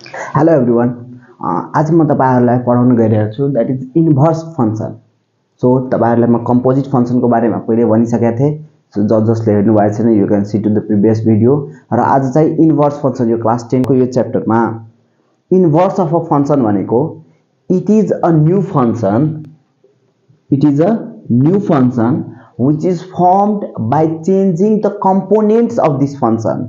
Hello everyone आज म तपाईहरुलाई पढाउन गइरहेको छु that is inverse function. So तपाईहरुलाई म कम्पोजिट फंक्शनको बारेमा पहिले भनिसकेको थिए। सो जसले हेर्नु भएको छैन you can see to the previous video. र आज चाहिँ इन्भर्स फंक्शन यो क्लास 10 को यो च्याप्टरमा इन्भर्स अफ अ फंक्शन भनेको it is a new function which is formed by changing the components of this function।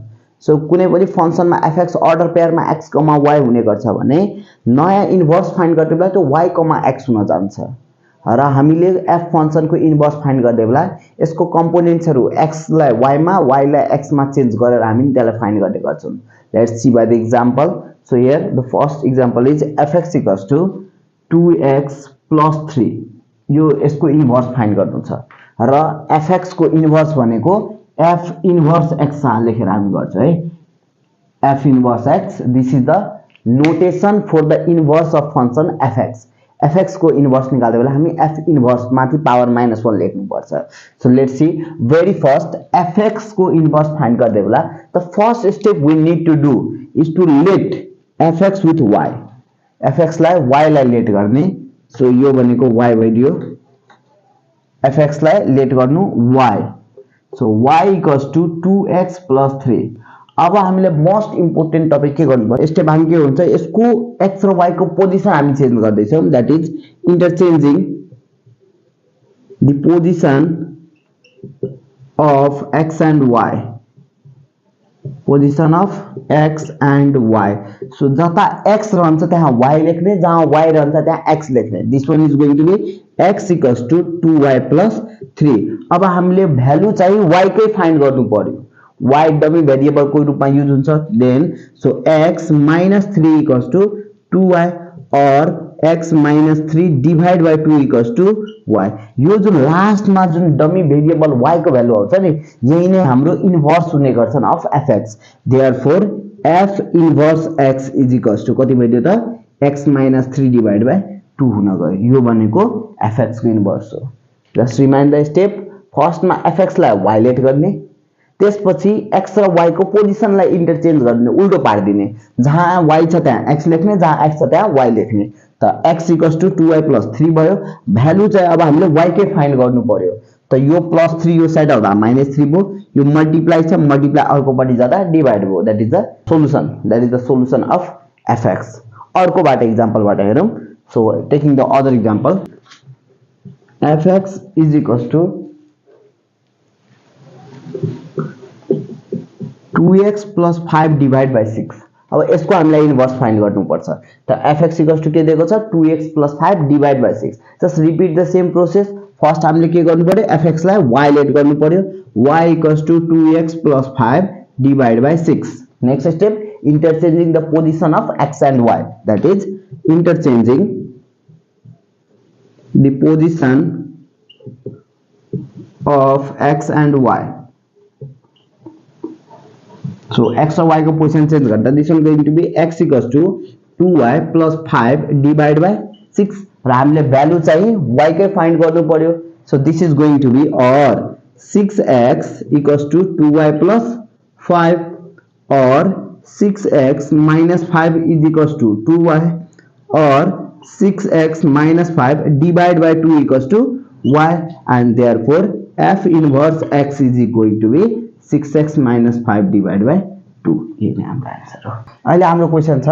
So कुनै पनि फंक्शनमा fx अर्डर पेयरमा x, y हुने गर्छ भने नयाँ इन्भर्स फाइन्ड गर्ने बेला त्यो y, x हुन जान्छ। र हामीले f फंक्शनको इन्भर्स फाइन्ड गर्ने बेला यसको कम्पोनेन्ट्सहरु x लाई y मा, y लाई x मा चेन्ज गरेर हामी त्यसलाई फाइन्ड गर्ने गर्छौं। Let's see by the example. So here the first example is fx 2x + 3। यो यसको इन्भर्स फाइन्ड गर्नु छ र fx को इन्भर्स भनेको f इन्भर्स x लेखेर हामी गर्छौं है। f inverse x, this is the notation for the inverse of function fx। fx को इन्भर्स निकाल्दा बेला हामी f इन्भर्स माथि पावर -1 लेख्नु पर्छ। So let's see very first fx को इन्भर्स फाइन्ड गर्दै बेला the first step we need to do is to let fx with y। fx लाई y लाई लेट गर्ने। सो यो भनेको y भइदियो, fx लाई लेट गर्नु y। So y equals to 2x + 3। अब हामीले मोस्ट इम्पोर्टेन्ट टपिक के गर्नु पर्छ, स्टेप हामी के हुन्छ यसको x र y को पोजिसन हामी चेन्ज गर्दै छौं। That is interchanging the position of x and y। Position of x and y। सो जता x रहन्छ त्यहाँ y लेख्ने, जहाँ y रहन्छ त्यहाँ x लेख्ने। This one is going to be x equals to 2y + 3। अब हामीले भ्यालु चाहिँ y कै फाइन्ड गर्नु पर्यो। y डमी भेरिएबल को रूपमा युज हुन्छ। Then so x - 3 equals to 2y और x - 3 divide by 2 equals to y। यो जुन लास्टमा जुन डमी भेरिएबल y को भ्यालु आउँछ नि यही नै हाम्रो इन्भर्स हुने गर्छन् of fx। Therefore f inverse x is equals to कति भयो त x - 3 डिवाइड बाइ 2 हुन गयो। यो भनेको fx को इन्भर्स हो। Just remind the step. फर्स्टमा fx लाई y लेट गर्ने, त्यसपछि x र y को पोजिसनलाई इन्टरचेन्ज गर्ने, उल्टो पार्दिने। जहाँ y छ त्यहाँ x लेख्ने, जहाँ x छ त्यहाँ y लेख्ने। त x इक्वल्स टु 2y + 3 भयो। भ्यालु चाहिँ अब हामीले y के फाइन्ड गर्नु पर्यो। त यो +3 यो साइड आउँदा -3 भयो। यो मल्टिप्लाई छ, मल्टिप्लाई अर्कोपटि जाँदा डिवाइड भयो। That is the solution. That is the solution of fx। अर्कोबाट एक्जाम्पलबाट हेरौं। So taking the other example fx is equals to 2x + 5 divide by 6। अब यसको हामीलाई इन्भर्स फाइन्ड गर्नु पर्छ। त fx इक्वल्स टु के दिएको छ 2x + 5 divide by 6। Just repeat the same process. First हामीले के गर्नु पर्यो fx लाई y लेट गर्नु पर्यो। y equals to 2x + 5 divide by 6। Next step interchanging the position of x and y। that is interchanging the position of x and y। so x और y को position change गर्दा this one going to be x equals to 2y + 5 divide by 6। र हामीले value चाहिँ y कै find गर्नु पर्यो। so this is going to be or 6x equals to 2y + 5 or 6x - 5 is equals to 2y or 6x - 5 divide by 2 equals to y। and therefore f inverse x is going to be 6x - 5 divided by 2। ये नै हाम्रो answer हो। अहिले हाम्रो question छ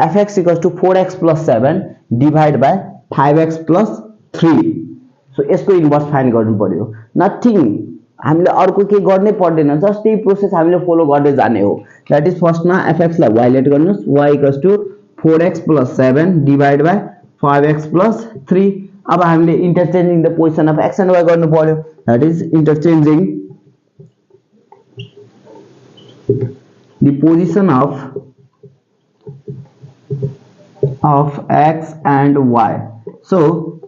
fx equals to 4x + 7 divide by 5x + 3। So यसको inverse find गर्नु पर्यो। नथिङ, हामीले अर्को के गर्नै पर्दैन, जस्ट यही प्रोसेस हामीले फलो गर्दै जाने हो। दैट इज फर्स्टमा fx लाई y लेट गर्नुस्। y equals to 4x + 7 divide by 5x + 3। अब हामीले interchanging the position of x and y गर्नु पर्यो। That is interchanging the position of x and y। so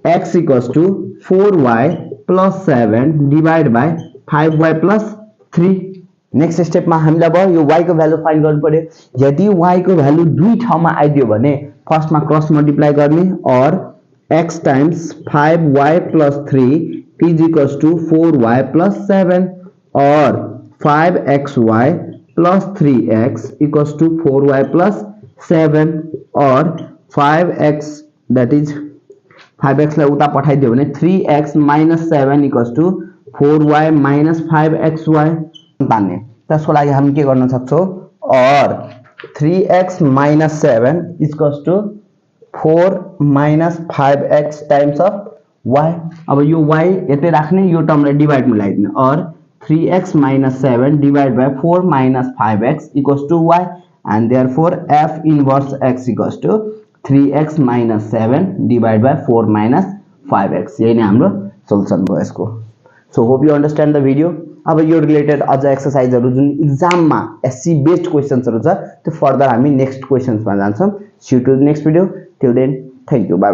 x equals to 4y + 7 divide by 5y + 3। Next स्टेपमा हामीले अब यो y को value find गर्नु पर्यो। यदि y को भ्यालु दुई ठाउँमा आइदियो भने फर्स्टमा क्रस मल्टिप्लाई गर्ने और x times 5y + 3 is equals to 4y + 7 और 5xy + 3x equals to 4y + 7 or 5x, that is 5x लाई उता पठाइदियो भने 3x minus 7 equals to 4y minus 5xy तान्ने। त्यसको लागि हामी के गर्न सक्छौं, or 3x minus 7 equals to 4 minus 5x times of y। अब यो y यतै राख्ने, यो टर्मलाई डिवाइड में ल्याइदिने, or 3x minus 7 divided by 4 minus 5x equals to y, and therefore f inverse x equals to 3x minus 7 divided by 4 minus 5x। यही नै हाम्रो सोल्युसन भयो यसको। So hope you understand the video. अब यो related अझ एक्सरसाइजहरु जुन exam मा एससी बेस्ड क्वेशन्सहरु छ त्यो फर्दर हामी नेक्स्ट क्वेशन्स मा जान्छौं। See you to the next video. Till then thank you, by.